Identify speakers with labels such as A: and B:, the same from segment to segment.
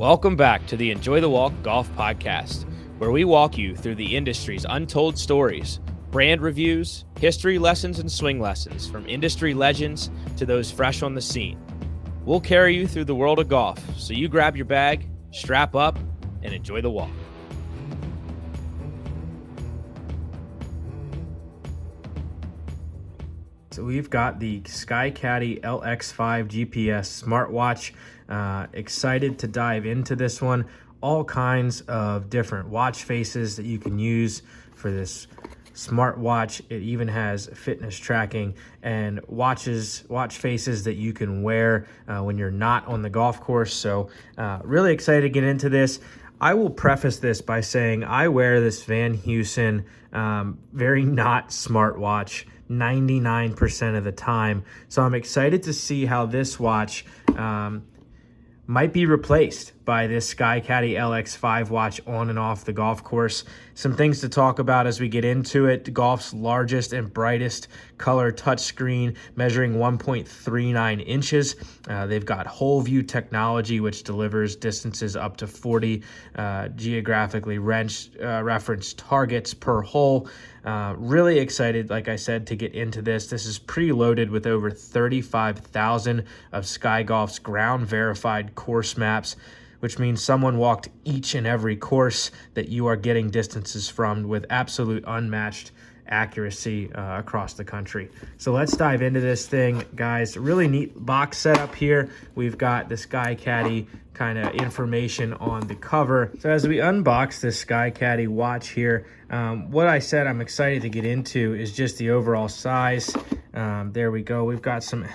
A: Welcome back to the Enjoy the Walk Golf Podcast, where we walk you through the industry's untold stories, brand reviews, history lessons, and swing lessons from industry legends to those fresh on the scene. We'll carry you through the world of golf, so you grab your bag, strap up, and enjoy the walk. So we've got the SkyCaddie LX5 GPS smartwatch. Excited to dive into this one. All kinds of different watch faces that you can use for this smartwatch. It even has fitness tracking and watch faces that you can wear when you're not on the golf course. So really excited to get into this. I will preface this by saying I wear this Van Heusen very not smartwatch 99% of the time. So I'm excited to see how this watch might be replaced by this SkyCaddie LX5 watch on and off the golf course. Some things to talk about as we get into it. Golf's largest and brightest color touchscreen, measuring 1.39 inches. They've got whole view technology, which delivers distances up to 40 geographically referenced targets per hole. Really excited, like I said, to get into this. This is preloaded with over 35,000 of SkyGolf's ground verified course maps, which means someone walked each and every course that you are getting distances from with absolute unmatched accuracy across the country. So let's dive into this thing, guys. Really neat box setup here. We've got the SkyCaddie kind of information on the cover. So as we unbox this SkyCaddie watch here, what I said I'm excited to get into is just the overall size. There we go. We've got some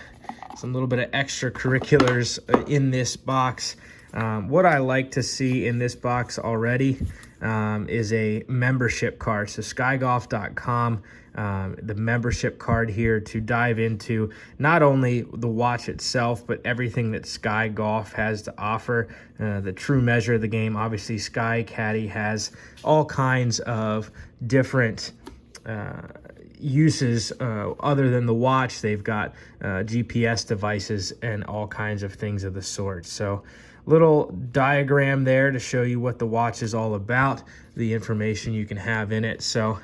A: little bit of extracurriculars in this box. What I like to see in this box already is a membership card. So skygolf.com, the membership card here to dive into not only the watch itself, but everything that SkyGolf has to offer. The true measure of the game. Obviously, SkyCaddie has all kinds of different uses other than the watch. They've got GPS devices and all kinds of things of the sort. So little diagram there to show you what the watch is all about, the information you can have in it. So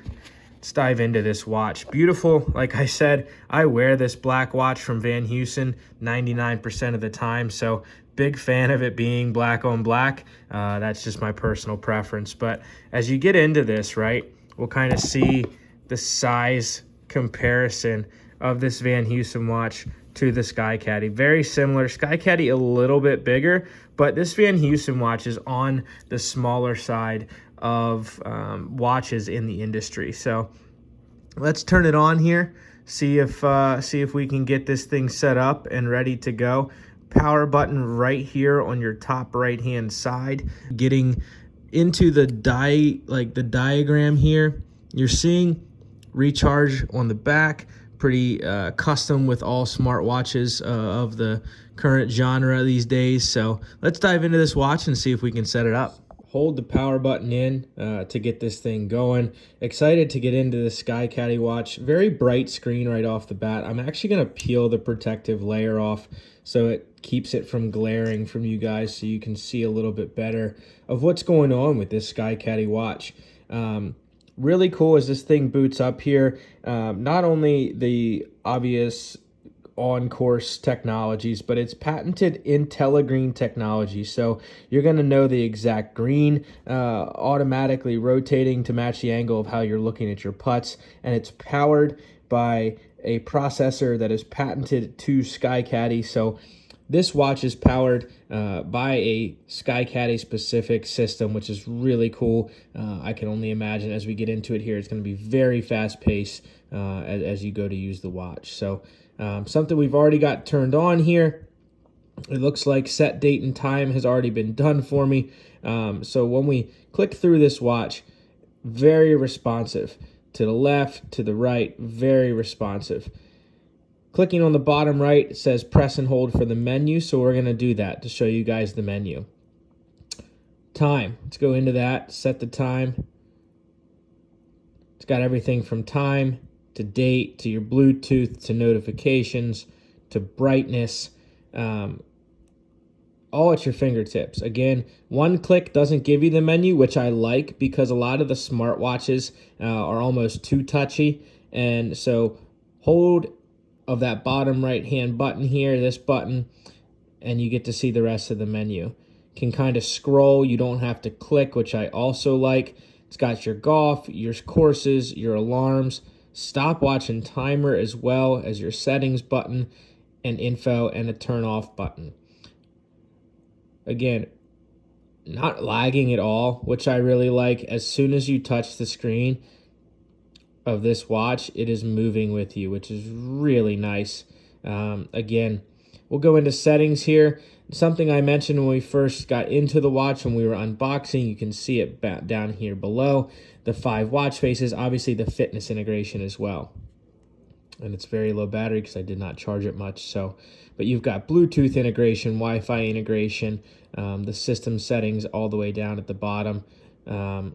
A: let's dive into this watch. Beautiful. Like I said, I wear this black watch from Van Heusen 99% of the time. So big fan of it being black on black. That's just my personal preference. But as you get into this, right, we'll kind of see the size comparison of this Van Heusen watch to the SkyCaddie. Very similar. SkyCaddie a little bit bigger, but this Van Heusen watch is on the smaller side of watches in the industry. So let's turn it on here, see if we can get this thing set up and ready to go. Power button right here on your top right hand side. Getting into the diagram here, you're seeing recharge on the back. Pretty custom with all smartwatches of the current genre these days. So let's dive into this watch and see if we can set it up. Hold the power button in to get this thing going. Excited to get into the SkyCaddie watch. Very bright screen right off the bat. I'm actually going to peel the protective layer off so it keeps it from glaring from you guys, so you can see a little bit better of what's going on with this SkyCaddie watch. Really cool as this thing boots up here. Not only the obvious on-course technologies, but it's patented INTELLIGREEN technology. So you're going to know the exact green, automatically rotating to match the angle of how you're looking at your putts. And it's powered by a processor that is patented to SkyCaddie. So this watch is powered by a SkyCaddie specific system, which is really cool. I can only imagine as we get into it here, it's going to be very fast paced as you go to use the watch. So something we've already got turned on here. It looks like set date and time has already been done for me. So when we click through this watch, very responsive. To the left, to the right, very responsive. Clicking on the bottom right, it says press and hold for the menu, so we're going to do that to show you guys the menu. Time, let's go into that, set the time. It's got everything from time to date to your Bluetooth to notifications to brightness. all at your fingertips. Again, one click doesn't give you the menu, which I like because a lot of the smartwatches are almost too touchy. And so hold of that bottom right hand button here, this button, and you get to see the rest of the menu. Can kind of scroll, you don't have to click, which I also like. It's got your golf, your courses, your alarms, stopwatch and timer, as well as your settings button and info and a turn off button. Again, not lagging at all, which I really like. As soon as you touch the screen of this watch, it is moving with you, which is really nice. Again, we'll go into settings here. Something I mentioned when we first got into the watch, when we were unboxing, you can see it down here below. The 5 watch faces, obviously the fitness integration as well. And it's very low battery because I did not charge it much. So, but you've got Bluetooth integration, Wi-Fi integration, the system settings all the way down at the bottom.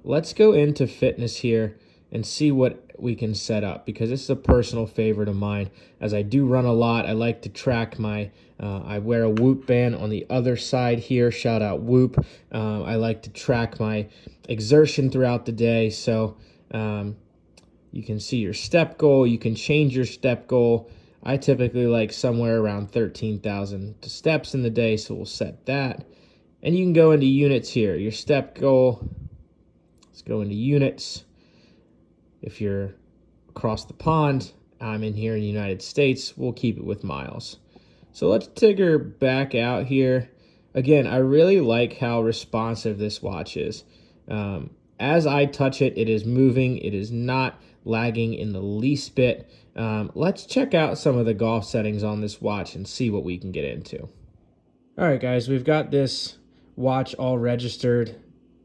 A: Let's go into fitness here and see what we can set up, because this is a personal favorite of mine. As I do run a lot, I like to track my, I wear a Whoop band on the other side here, shout out Whoop. I like to track my exertion throughout the day. So you can see your step goal, you can change your step goal. I typically like somewhere around 13,000 steps in the day, so we'll set that. And you can go into units here, your step goal. Let's go into units. If you're across the pond, I'm in here in the United States, we'll keep it with miles. So let's take her back out here. Again, I really like how responsive this watch is. As I touch it, it is moving. It is not lagging in the least bit. Let's check out some of the golf settings on this watch and see what we can get into. All right, guys, we've got this watch all registered,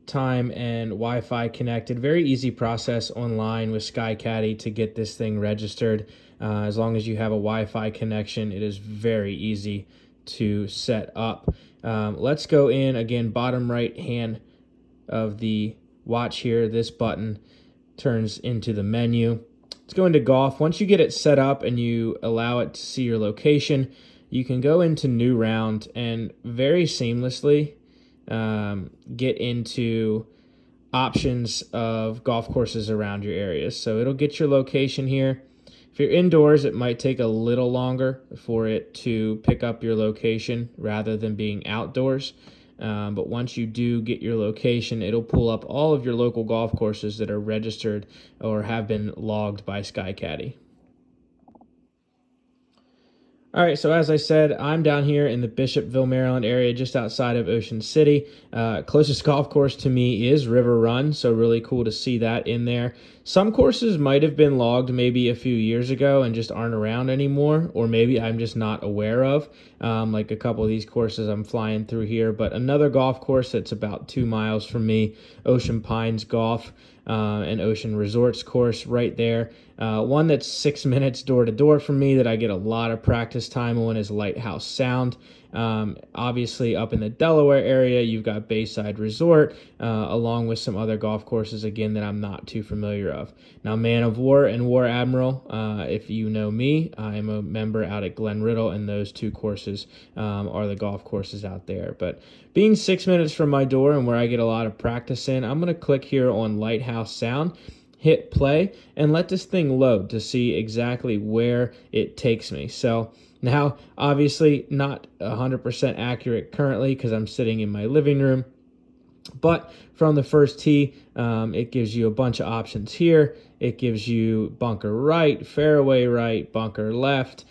A: time and Wi-Fi connected. Very easy process online with SkyCaddie to get this thing registered. As long as you have a Wi-Fi connection, it is very easy to set up. Let's go in, again, bottom right hand of the watch here. This button turns into the menu. Let's go into golf. Once you get it set up and you allow it to see your location, you can go into new round and very seamlessly get into options of golf courses around your areas. So it'll get your location here. If you're indoors, it might take a little longer for it to pick up your location rather than being outdoors. But once you do get your location, it'll pull up all of your local golf courses that are registered or have been logged by SkyCaddie. All right, so as I said, I'm down here in the Bishopville, Maryland area, just outside of Ocean City. Closest golf course to me is River Run, so really cool to see that in there. Some courses might have been logged maybe a few years ago and just aren't around anymore, or maybe I'm just not aware of, like a couple of these courses I'm flying through here. But another golf course that's about 2 miles from me, Ocean Pines Golf, and Ocean Resorts course right there. One that's 6 minutes door to door from me that I get a lot of practice time on is Lighthouse Sound. Obviously up in the Delaware area, you've got Bayside Resort, along with some other golf courses, again, that I'm not too familiar of. Now, Man of War and War Admiral, if you know me, I'm a member out at Glen Riddle, and those 2 courses are the golf courses out there. But being 6 minutes from my door and where I get a lot of practice in, I'm going to click here on Lighthouse Sound, hit play, and let this thing load to see exactly where it takes me. So now, obviously, not 100% accurate currently because I'm sitting in my living room, but from the first tee, it gives you a bunch of options here. It gives you bunker right, fairway right, bunker left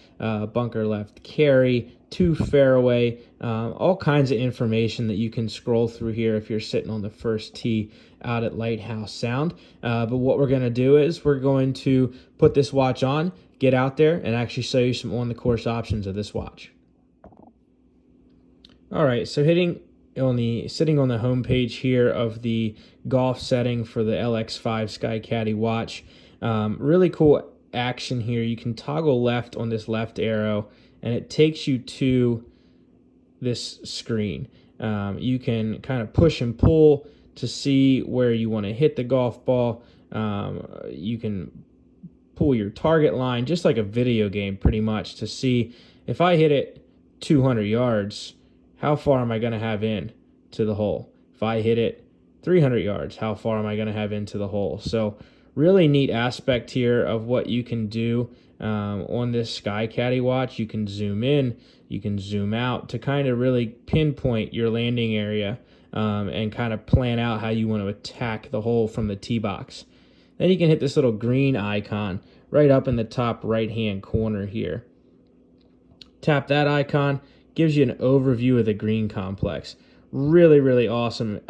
A: carry, 2 fairway, all kinds of information that you can scroll through here if you're sitting on the first tee out at Lighthouse Sound. But what we're going to do is we're going to put this watch on, get out there, and actually show you some on-the-course options of this watch. All right, so sitting on the home page here of the golf setting for the LX5 SkyCaddie watch. Really cool action here. You can toggle left on this left arrow, and it takes you to this screen. You can kind of push and pull to see where you want to hit the golf ball. You can pull your target line, just like a video game pretty much, to see if I hit it 200 yards, how far am I going to have in to the hole? If I hit it 300 yards, how far am I going to have into the hole? So really neat aspect here of what you can do on this SkyCaddie watch. You can zoom in, you can zoom out to kind of really pinpoint your landing area and kind of plan out how you want to attack the hole from the tee box. Then you can hit this little green icon right up in the top right-hand corner here. Tap that icon, gives you an overview of the green complex. Really, really awesome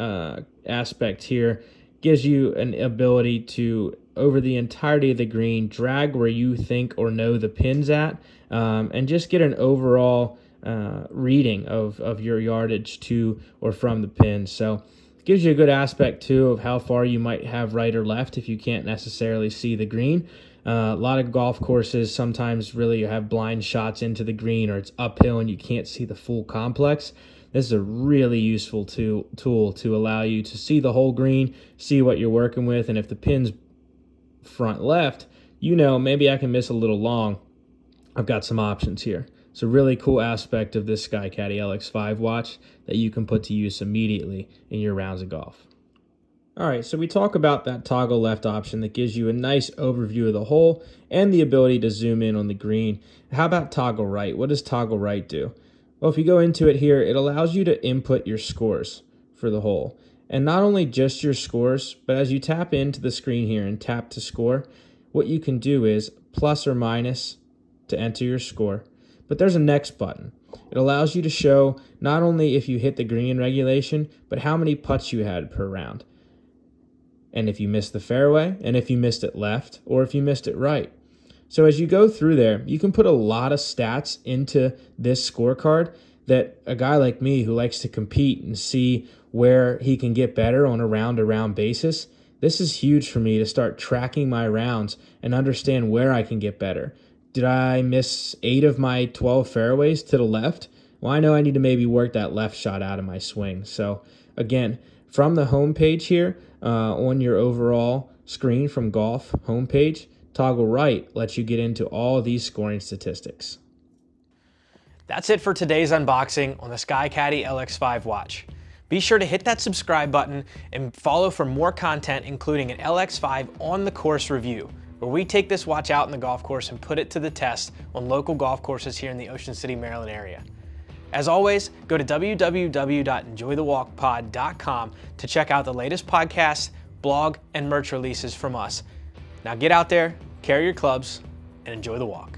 A: aspect here. Gives you an ability to, over the entirety of the green, drag where you think or know the pin's at, and just get an overall reading of your yardage to or from the pin. So it gives you a good aspect too of how far you might have right or left if you can't necessarily see the green. A lot of golf courses sometimes really have blind shots into the green, or it's uphill and you can't see the full complex. This is a really useful tool to allow you to see the whole green, see what you're working with, and if the pin's front left, you know, maybe I can miss a little long. I've got some options here. It's a really cool aspect of this SkyCaddie LX5 watch that you can put to use immediately in your rounds of golf. All right, so we talk about that toggle left option that gives you a nice overview of the hole and the ability to zoom in on the green. How about toggle right? What does toggle right do? Well, if you go into it here, it allows you to input your scores for the hole. And not only just your scores, but as you tap into the screen here and tap to score, what you can do is plus or minus to enter your score. But there's a next button. It allows you to show not only if you hit the green in regulation, but how many putts you had per round. And if you missed the fairway, and if you missed it left, or if you missed it right. So as you go through there, you can put a lot of stats into this scorecard that a guy like me who likes to compete and see where he can get better on a round-to-round basis, this is huge for me to start tracking my rounds and understand where I can get better. Did I miss 8 of my 12 fairways to the left? Well, I know I need to maybe work that left shot out of my swing. So again, from the home page here, on your overall screen from golf homepage, toggle right lets you get into all of these scoring statistics.
B: That's it for today's unboxing on the SkyCaddie LX5 watch. Be sure to hit that subscribe button and follow for more content, including an LX5 on the course review, where we take this watch out in the golf course and put it to the test on local golf courses here in the Ocean City, Maryland area. As always, go to www.enjoythewalkpod.com to check out the latest podcasts, blog, and merch releases from us. Now get out there, carry your clubs, and enjoy the walk.